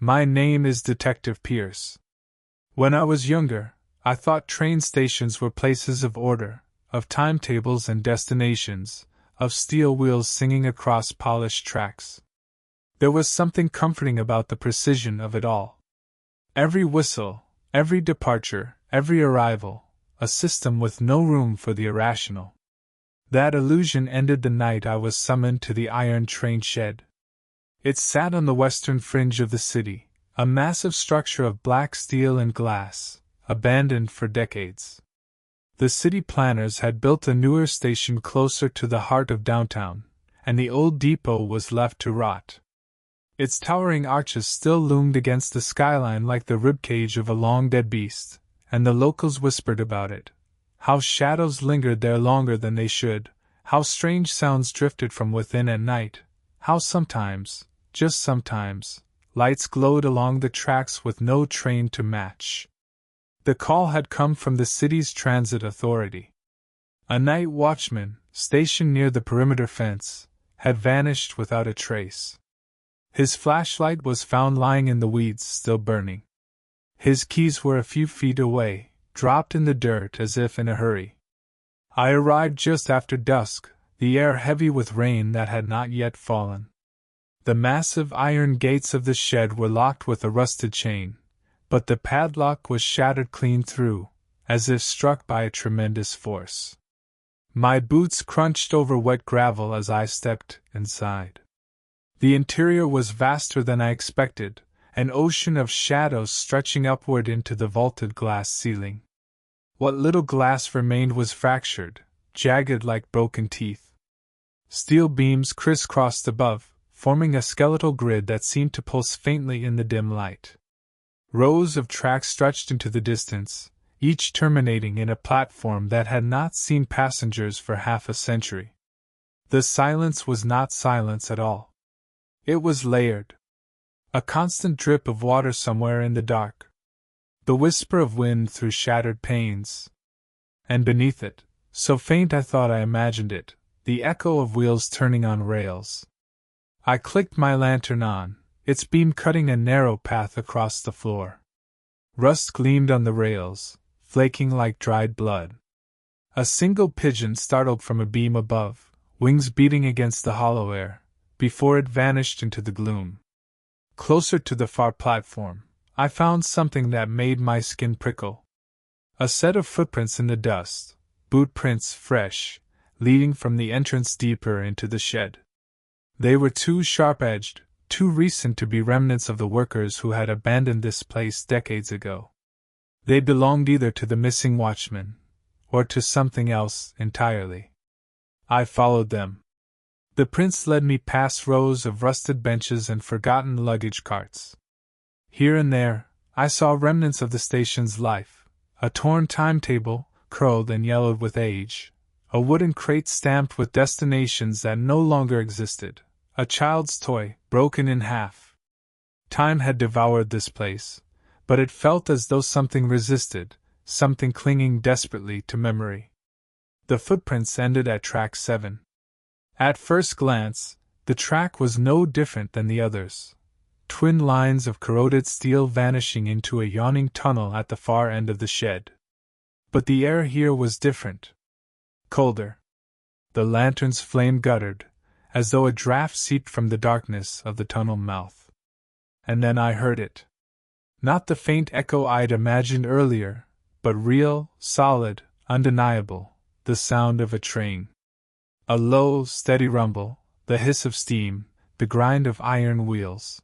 My name is Detective Pierce. When I was younger, I thought train stations were places of order, of timetables and destinations, of steel wheels singing across polished tracks. There was something comforting about the precision of it all. Every whistle, every departure, every arrival, a system with no room for the irrational. That illusion ended the night I was summoned to the Iron Trainshed. It sat on the western fringe of the city, a massive structure of black steel and glass, abandoned for decades. The city planners had built a newer station closer to the heart of downtown, and the old depot was left to rot. Its towering arches still loomed against the skyline like the ribcage of a long-dead beast, and the locals whispered about it. How shadows lingered there longer than they should, how strange sounds drifted from within at night, how sometimes, just sometimes, lights glowed along the tracks with no train to match. The call had come from the city's transit authority. A night watchman, stationed near the perimeter fence, had vanished without a trace. His flashlight was found lying in the weeds, still burning. His keys were a few feet away, dropped in the dirt as if in a hurry. I arrived just after dusk, the air heavy with rain that had not yet fallen. The massive iron gates of the shed were locked with a rusted chain, but the padlock was shattered clean through, as if struck by a tremendous force. My boots crunched over wet gravel as I stepped inside. The interior was vaster than I expected, an ocean of shadows stretching upward into the vaulted glass ceiling. What little glass remained was fractured, jagged like broken teeth. Steel beams crisscrossed above, forming a skeletal grid that seemed to pulse faintly in the dim light. Rows of tracks stretched into the distance, each terminating in a platform that had not seen passengers for half a century. The silence was not silence at all. It was layered. A constant drip of water somewhere in the dark. The whisper of wind through shattered panes. And beneath it, so faint I thought I imagined it, the echo of wheels turning on rails. I clicked my lantern on, its beam cutting a narrow path across the floor. Rust gleamed on the rails, flaking like dried blood. A single pigeon startled from a beam above, wings beating against the hollow air, before it vanished into the gloom. Closer to the far platform, I found something that made my skin prickle. A set of footprints in the dust, boot prints fresh, leading from the entrance deeper into the shed. They were too sharp-edged, too recent to be remnants of the workers who had abandoned this place decades ago. They belonged either to the missing watchman, or to something else entirely. I followed them. The prints led me past rows of rusted benches and forgotten luggage carts. Here and there, I saw remnants of the station's life, a torn timetable, curled and yellowed with age, a wooden crate stamped with destinations that no longer existed, a child's toy, broken in half. Time had devoured this place, but it felt as though something resisted, something clinging desperately to memory. The footprints ended at track 7. At first glance, the track was no different than the others. Twin lines of corroded steel vanishing into a yawning tunnel at the far end of the shed. But the air here was different. Colder. The lantern's flame guttered, as though a draft seeped from the darkness of the tunnel mouth. And then I heard it. Not the faint echo I'd imagined earlier, but real, solid, undeniable, the sound of a train. A low, steady rumble, the hiss of steam, the grind of iron wheels.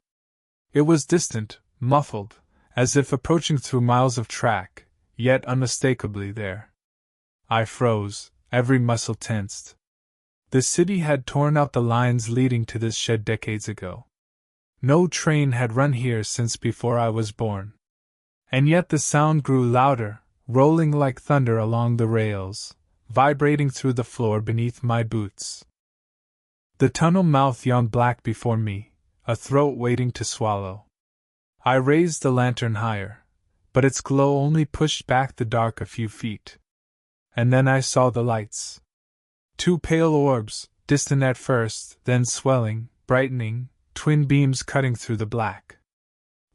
It was distant, muffled, as if approaching through miles of track, yet unmistakably there. I froze, every muscle tensed. The city had torn out the lines leading to this shed decades ago. No train had run here since before I was born. And yet the sound grew louder, rolling like thunder along the rails, vibrating through the floor beneath my boots. The tunnel mouth yawned black before me, a throat waiting to swallow. I raised the lantern higher, but its glow only pushed back the dark a few feet. And then I saw the lights. 2 pale orbs, distant at first, then swelling, brightening, twin beams cutting through the black.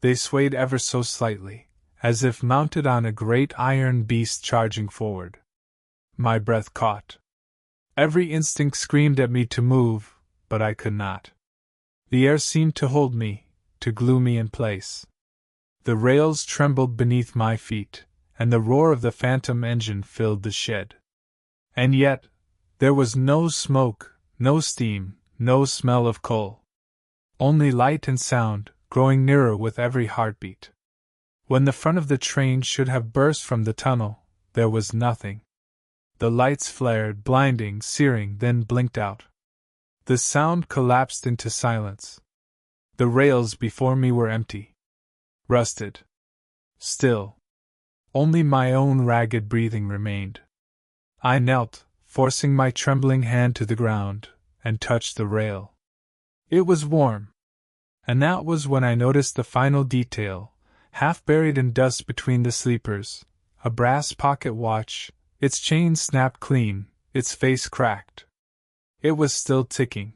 They swayed ever so slightly, as if mounted on a great iron beast charging forward. My breath caught. Every instinct screamed at me to move, but I could not. The air seemed to hold me, to glue me in place. The rails trembled beneath my feet, and the roar of the phantom engine filled the shed. And yet, there was no smoke, no steam, no smell of coal. Only light and sound, growing nearer with every heartbeat. When the front of the train should have burst from the tunnel, there was nothing. The lights flared, blinding, searing, then blinked out. The sound collapsed into silence. The rails before me were empty. Rusted. Still. Only my own ragged breathing remained. I knelt, forcing my trembling hand to the ground, and touched the rail. It was warm. And that was when I noticed the final detail, half buried in dust between the sleepers, a brass pocket watch, its chain snapped clean, its face cracked. It was still ticking.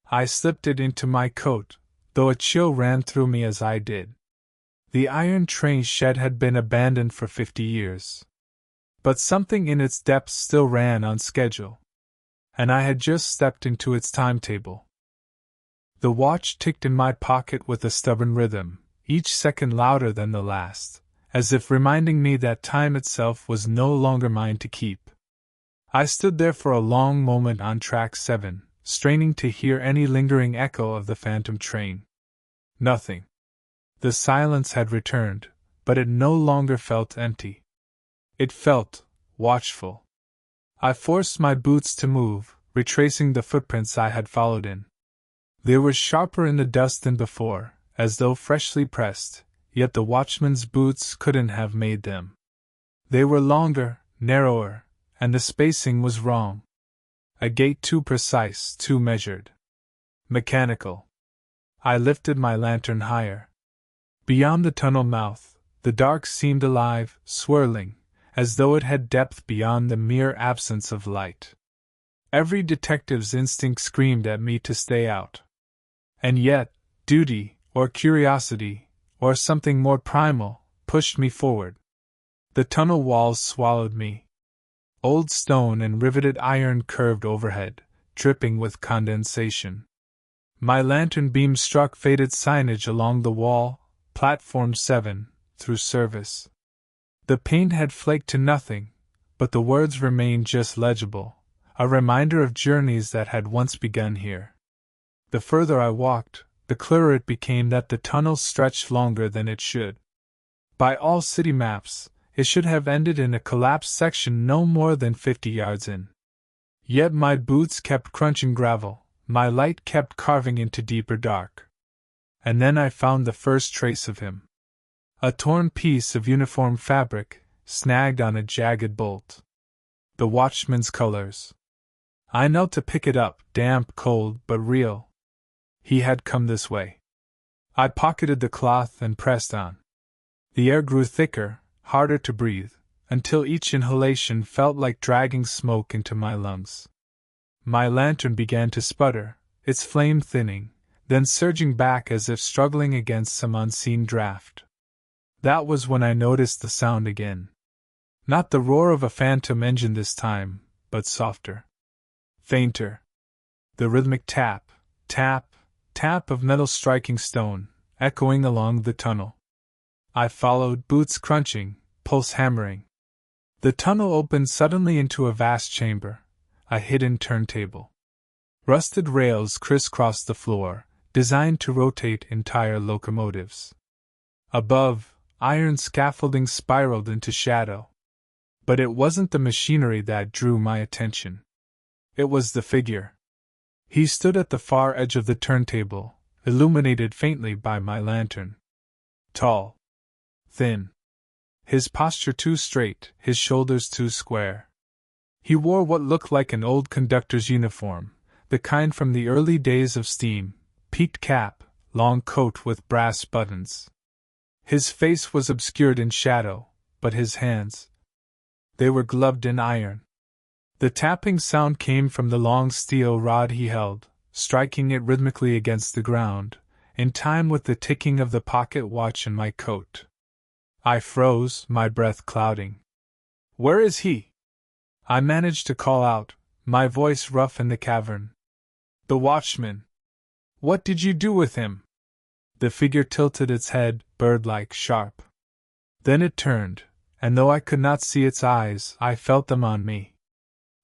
I slipped it into my coat, though a chill ran through me as I did. The Iron Trainshed had been abandoned for 50 years. But something in its depths still ran on schedule. And I had just stepped into its timetable. The watch ticked in my pocket with a stubborn rhythm, each second louder than the last, as if reminding me that time itself was no longer mine to keep. I stood there for a long moment on track 7, straining to hear any lingering echo of the phantom train. Nothing. The silence had returned, but it no longer felt empty. It felt watchful. I forced my boots to move, retracing the footprints I had followed in. They were sharper in the dust than before, as though freshly pressed, yet the watchman's boots couldn't have made them. They were longer, narrower, and the spacing was wrong. A gait too precise, too measured. Mechanical. I lifted my lantern higher. Beyond the tunnel mouth, the dark seemed alive, swirling, as though it had depth beyond the mere absence of light. Every detective's instinct screamed at me to stay out. And yet, duty, or curiosity, or something more primal, pushed me forward. The tunnel walls swallowed me. Old stone and riveted iron curved overhead, dripping with condensation. My lantern beam struck faded signage along the wall, Platform 7, through service. The paint had flaked to nothing, but the words remained just legible, a reminder of journeys that had once begun here. The further I walked, the clearer it became that the tunnel stretched longer than it should. By all city maps, it should have ended in a collapsed section no more than 50 yards in. Yet my boots kept crunching gravel, my light kept carving into deeper dark. And then I found the first trace of him. A torn piece of uniform fabric, snagged on a jagged bolt. The watchman's colors. I knelt to pick it up, damp, cold, but real. He had come this way. I pocketed the cloth and pressed on. The air grew thicker, harder to breathe, until each inhalation felt like dragging smoke into my lungs. My lantern began to sputter, its flame thinning, then surging back as if struggling against some unseen draft. That was when I noticed the sound again. Not the roar of a phantom engine this time, but softer. Fainter. The rhythmic tap, tap, tap of metal striking stone, echoing along the tunnel. I followed, boots crunching, pulse hammering. The tunnel opened suddenly into a vast chamber, a hidden turntable. Rusted rails crisscrossed the floor, designed to rotate entire locomotives. Above, iron scaffolding spiraled into shadow. But it wasn't the machinery that drew my attention. It was the figure. He stood at the far edge of the turntable, illuminated faintly by my lantern. Tall. Thin. His posture too straight, his shoulders too square. He wore what looked like an old conductor's uniform, the kind from the early days of steam, peaked cap, long coat with brass buttons. His face was obscured in shadow, but his hands, they were gloved in iron. The tapping sound came from the long steel rod he held, striking it rhythmically against the ground, in time with the ticking of the pocket watch in my coat. I froze, my breath clouding. "Where is he?" I managed to call out, my voice rough in the cavern. "The watchman. What did you do with him?" The figure tilted its head, bird-like, sharp. Then it turned, and though I could not see its eyes, I felt them on me.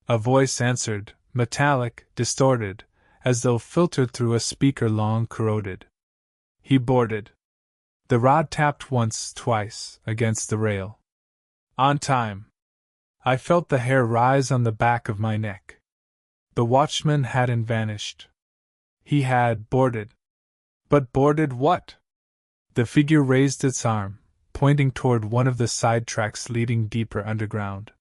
A voice answered, metallic, distorted, as though filtered through a speaker long corroded. "He boarded." The rod tapped once, twice, against the rail. On time. I felt the hair rise on the back of my neck. The watchman hadn't vanished. He had boarded. But boarded what? The figure raised its arm, pointing toward one of the side tracks leading deeper underground.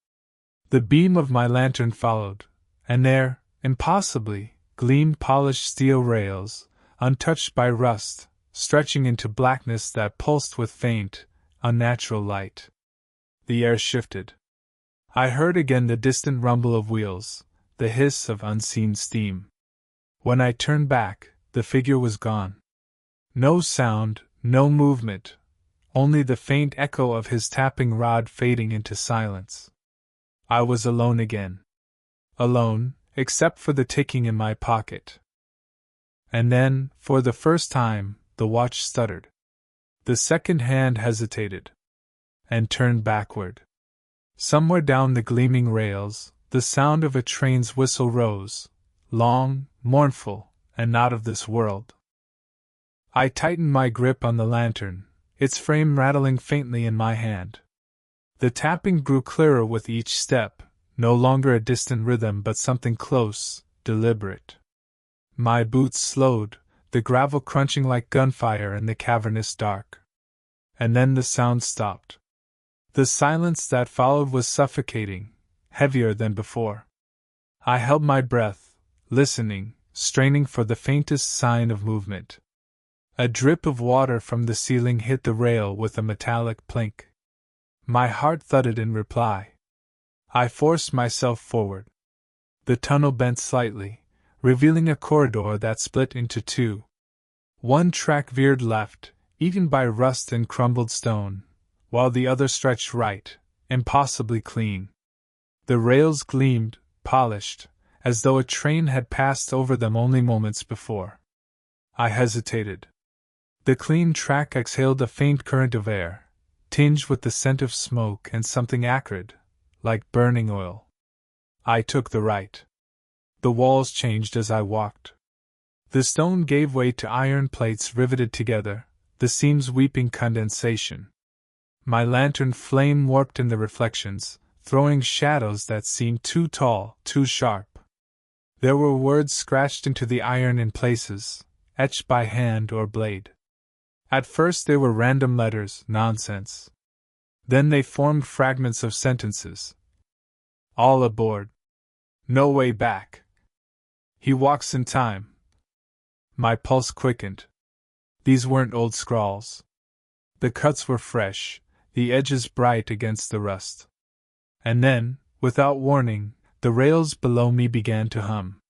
The beam of my lantern followed, and there, impossibly, gleamed polished steel rails, untouched by rust, stretching into blackness that pulsed with faint, unnatural light. The air shifted. I heard again the distant rumble of wheels, the hiss of unseen steam. When I turned back, the figure was gone. No sound, no movement, only the faint echo of his tapping rod fading into silence. I was alone again. Alone, except for the ticking in my pocket. And then, for the first time, the watch stuttered. The second hand hesitated. And turned backward. Somewhere down the gleaming rails, the sound of a train's whistle rose, long, mournful, and not of this world. I tightened my grip on the lantern, its frame rattling faintly in my hand. The tapping grew clearer with each step, no longer a distant rhythm but something close, deliberate. My boots slowed, the gravel crunching like gunfire in the cavernous dark. And then the sound stopped. The silence that followed was suffocating, heavier than before. I held my breath, listening, straining for the faintest sign of movement. A drip of water from the ceiling hit the rail with a metallic plink. My heart thudded in reply. I forced myself forward. The tunnel bent slightly, revealing a corridor that split into two. One track veered left, eaten by rust and crumbled stone, while the other stretched right, impossibly clean. The rails gleamed, polished, as though a train had passed over them only moments before. I hesitated. The clean track exhaled a faint current of air, tinged with the scent of smoke and something acrid, like burning oil. I took the right. The walls changed as I walked. The stone gave way to iron plates riveted together, the seams weeping condensation. My lantern flame warped in the reflections, throwing shadows that seemed too tall, too sharp. There were words scratched into the iron in places, etched by hand or blade. At first they were random letters, nonsense. Then they formed fragments of sentences. All aboard. No way back. He walks in time. My pulse quickened. These weren't old scrawls. The cuts were fresh, the edges bright against the rust. And then, without warning, the rails below me began to hum.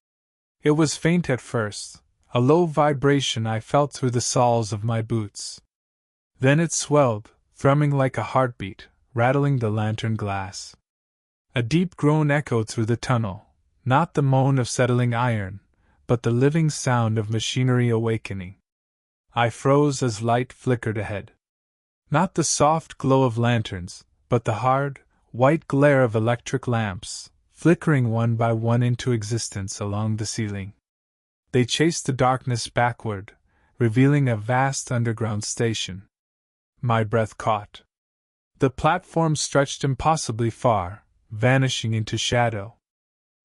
It was faint at first, a low vibration I felt through the soles of my boots. Then it swelled, thrumming like a heartbeat, rattling the lantern glass. A deep groan echoed through the tunnel, not the moan of settling iron, but the living sound of machinery awakening. I froze as light flickered ahead. Not the soft glow of lanterns, but the hard, white glare of electric lamps, flickering one by one into existence along the ceiling. They chased the darkness backward, revealing a vast underground station. My breath caught. The platform stretched impossibly far, vanishing into shadow.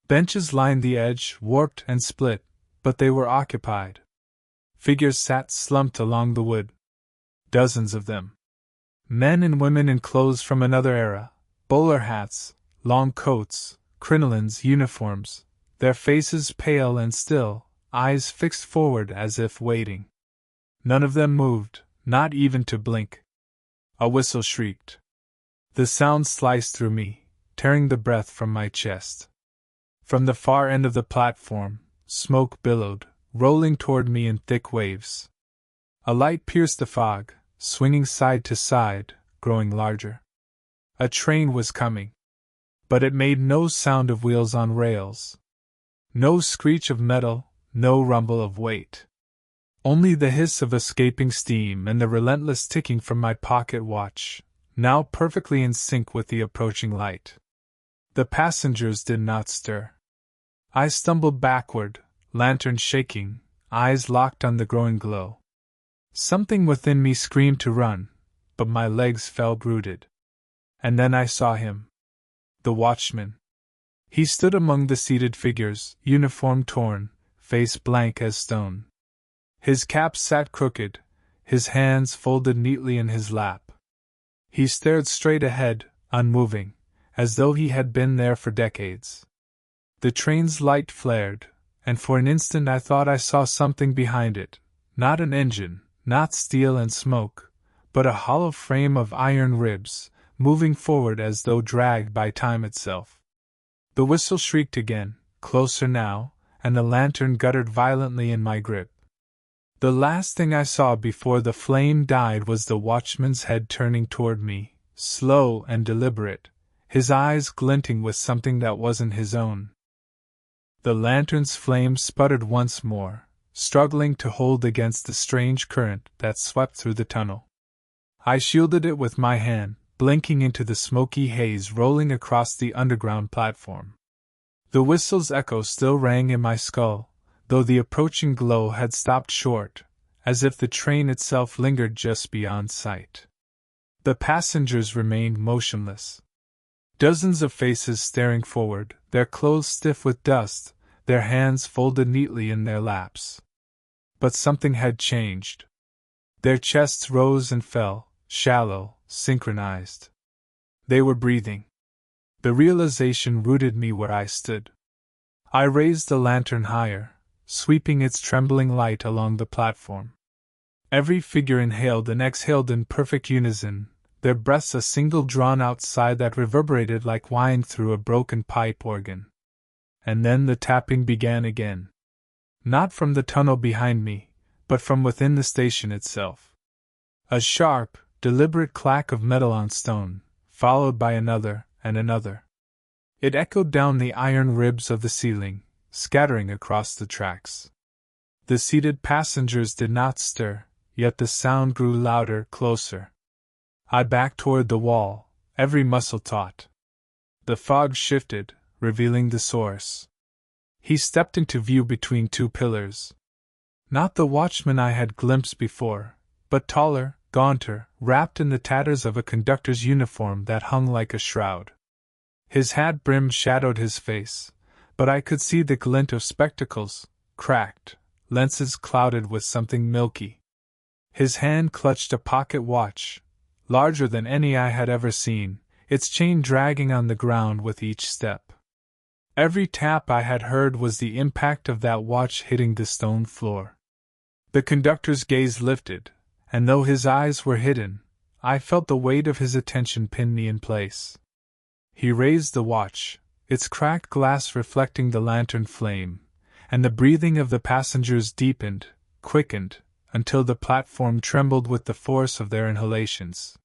Benches lined the edge, warped and split, but they were occupied. Figures sat slumped along the wood. Dozens of them. Men and women in clothes from another era, bowler hats, long coats, crinolines, uniforms, their faces pale and still, eyes fixed forward as if waiting. None of them moved, not even to blink. A whistle shrieked. The sound sliced through me, tearing the breath from my chest. From the far end of the platform, smoke billowed, rolling toward me in thick waves. A light pierced the fog, swinging side to side, growing larger. A train was coming. But it made no sound of wheels on rails. No screech of metal, no rumble of weight. Only the hiss of escaping steam and the relentless ticking from my pocket watch, now perfectly in sync with the approaching light. The passengers did not stir. I stumbled backward, lantern shaking, eyes locked on the growing glow. Something within me screamed to run, but my legs felt rooted. And then I saw him. The watchman. He stood among the seated figures, uniform torn, face blank as stone. His cap sat crooked, his hands folded neatly in his lap. He stared straight ahead, unmoving, as though he had been there for decades. The train's light flared, and for an instant I thought I saw something behind it, not an engine, not steel and smoke, but a hollow frame of iron ribs, moving forward as though dragged by time itself. The whistle shrieked again, closer now, and the lantern guttered violently in my grip. The last thing I saw before the flame died was the watchman's head turning toward me, slow and deliberate, his eyes glinting with something that wasn't his own. The lantern's flame sputtered once more, struggling to hold against the strange current that swept through the tunnel. I shielded it with my hand, blinking into the smoky haze rolling across the underground platform. The whistle's echo still rang in my skull, though the approaching glow had stopped short, as if the train itself lingered just beyond sight. The passengers remained motionless. Dozens of faces staring forward, their clothes stiff with dust, their hands folded neatly in their laps. But something had changed. Their chests rose and fell, shallow, synchronized. They were breathing. The realization rooted me where I stood. I raised the lantern higher, sweeping its trembling light along the platform. Every figure inhaled and exhaled in perfect unison, their breaths a single drawn-out sigh that reverberated like wine through a broken pipe organ. And then the tapping began again. Not from the tunnel behind me, but from within the station itself. A sharp, deliberate clack of metal on stone, followed by another and another. It echoed down the iron ribs of the ceiling, scattering across the tracks. The seated passengers did not stir, yet the sound grew louder, closer. I backed toward the wall, every muscle taut. The fog shifted, revealing the source. He stepped into view between two pillars. Not the watchman I had glimpsed before, but taller, gaunter, wrapped in the tatters of a conductor's uniform that hung like a shroud. His hat brim shadowed his face, but I could see the glint of spectacles, cracked, lenses clouded with something milky. His hand clutched a pocket watch, larger than any I had ever seen, its chain dragging on the ground with each step. Every tap I had heard was the impact of that watch hitting the stone floor. The conductor's gaze lifted, and though his eyes were hidden, I felt the weight of his attention pin me in place. He raised the watch, its cracked glass reflecting the lantern flame, and the breathing of the passengers deepened, quickened, until the platform trembled with the force of their inhalations.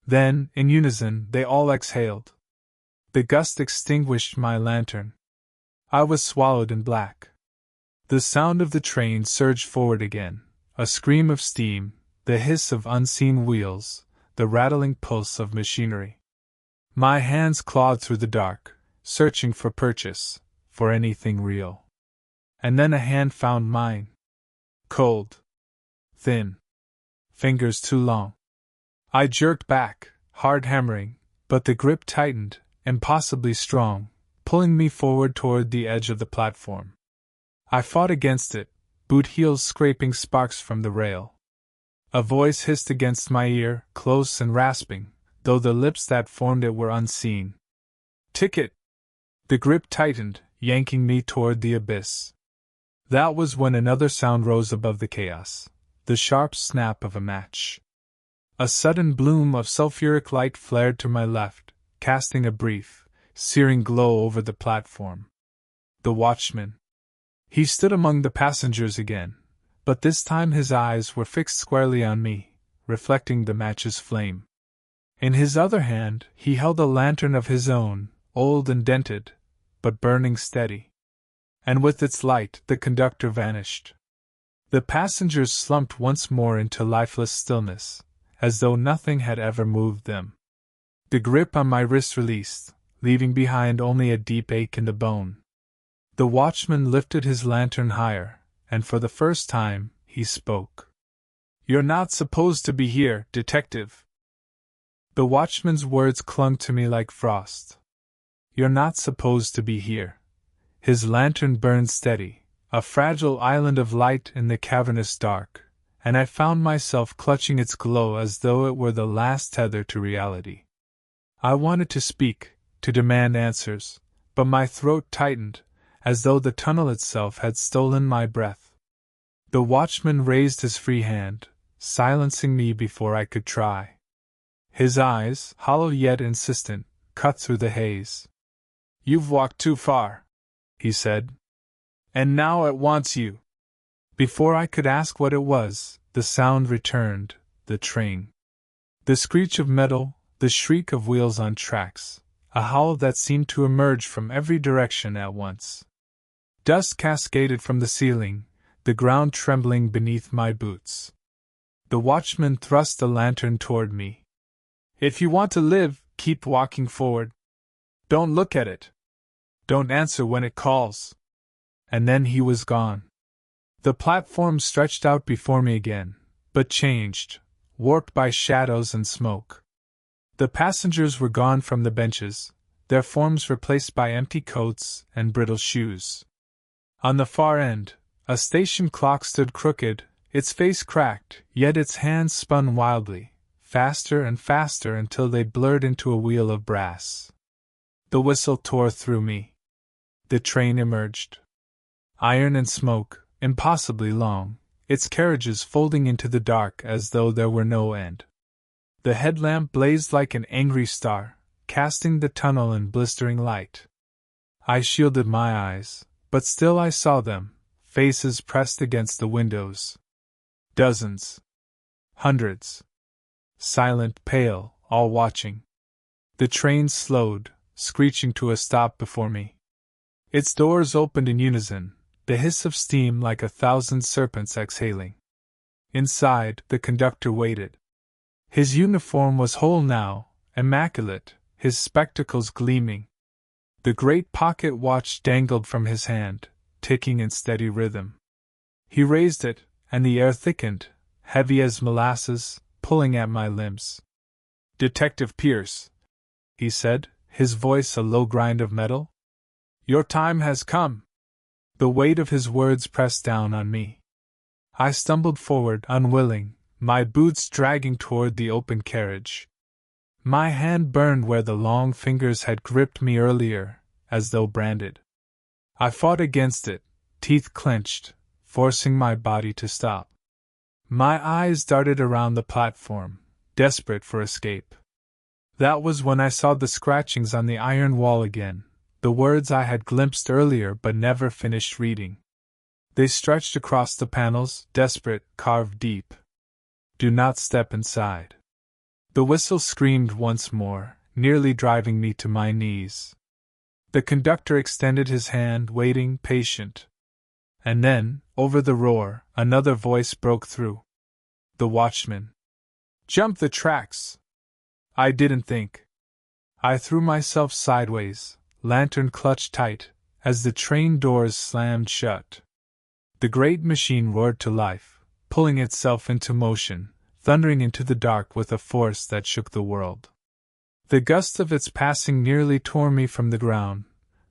Then, in unison, they all exhaled. The gust extinguished my lantern. I was swallowed in black. The sound of the train surged forward again, a scream of steam, the hiss of unseen wheels, the rattling pulse of machinery. My hands clawed through the dark, searching for purchase, for anything real. And then a hand found mine. Cold. Thin. Fingers too long. I jerked back, hard hammering, but the grip tightened, impossibly strong, pulling me forward toward the edge of the platform. I fought against it, boot heels scraping sparks from the rail. A voice hissed against my ear, close and rasping, though the lips that formed it were unseen. "Ticket!" The grip tightened, yanking me toward the abyss. That was when another sound rose above the chaos, the sharp snap of a match. A sudden bloom of sulfuric light flared to my left, casting a brief, searing glow over the platform. The watchman. He stood among the passengers again, but this time his eyes were fixed squarely on me, reflecting the match's flame. In his other hand, he held a lantern of his own, old and dented, but burning steady. And with its light, the conductor vanished. The passengers slumped once more into lifeless stillness, as though nothing had ever moved them. The grip on my wrist released, leaving behind only a deep ache in the bone. The watchman lifted his lantern higher, and for the first time, he spoke. "You're not supposed to be here, detective." The watchman's words clung to me like frost. "You're not supposed to be here." His lantern burned steady, a fragile island of light in the cavernous dark, and I found myself clutching its glow as though it were the last tether to reality. I wanted to speak, to demand answers, but my throat tightened, as though the tunnel itself had stolen my breath. The watchman raised his free hand, silencing me before I could try. His eyes, hollow yet insistent, cut through the haze. "You've walked too far," he said. "And now it wants you." Before I could ask what it was, the sound returned, the train. The screech of metal, the shriek of wheels on tracks, a howl that seemed to emerge from every direction at once. Dust cascaded from the ceiling, the ground trembling beneath my boots. The watchman thrust the lantern toward me. "If you want to live, keep walking forward. Don't look at it. Don't answer when it calls." And then he was gone. The platform stretched out before me again, but changed, warped by shadows and smoke. The passengers were gone from the benches, their forms replaced by empty coats and brittle shoes. On the far end, a station clock stood crooked, its face cracked, yet its hands spun wildly, faster and faster until they blurred into a wheel of brass. The whistle tore through me. The train emerged. Iron and smoke, impossibly long, its carriages folding into the dark as though there were no end. The headlamp blazed like an angry star, casting the tunnel in blistering light. I shielded my eyes, but still I saw them, faces pressed against the windows. Dozens. Hundreds. Silent, pale, all watching. The train slowed, screeching to a stop before me. Its doors opened in unison, the hiss of steam like 1,000 serpents exhaling. Inside, the conductor waited. His uniform was whole now, immaculate, his spectacles gleaming. The great pocket watch dangled from his hand, ticking in steady rhythm. He raised it, and the air thickened, heavy as molasses, pulling at my limbs. "Detective Pierce," he said, his voice a low grind of metal. "Your time has come." The weight of his words pressed down on me. I stumbled forward, unwilling, my boots dragging toward the open carriage. My hand burned where the long fingers had gripped me earlier, as though branded. I fought against it, teeth clenched, forcing my body to stop. My eyes darted around the platform, desperate for escape. That was when I saw the scratchings on the iron wall again, the words I had glimpsed earlier but never finished reading. They stretched across the panels, desperate, carved deep. "Do not step inside." The whistle screamed once more, nearly driving me to my knees. The conductor extended his hand, waiting, patient. And then, over the roar, another voice broke through. The watchman. "Jump the tracks!" I didn't think. I threw myself sideways, lantern clutched tight, as the train doors slammed shut. The great machine roared to life, pulling itself into motion, thundering into the dark with a force that shook the world. The gust of its passing nearly tore me from the ground,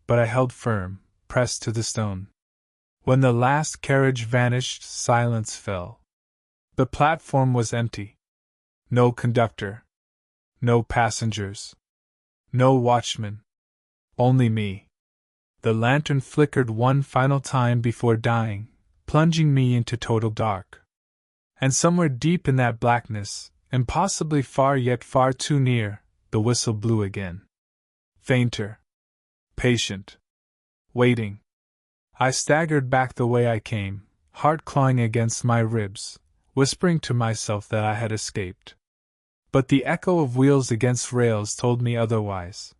but I held firm, pressed to the stone. When the last carriage vanished, silence fell. The platform was empty. No conductor. No passengers. No watchman. Only me. The lantern flickered one final time before dying, plunging me into total dark. And somewhere deep in that blackness, impossibly far yet far too near, the whistle blew again. Fainter. Patient. Waiting. I staggered back the way I came, heart clawing against my ribs, whispering to myself that I had escaped. But the echo of wheels against rails told me otherwise.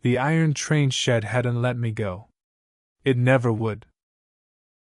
The iron train shed hadn't let me go. It never would.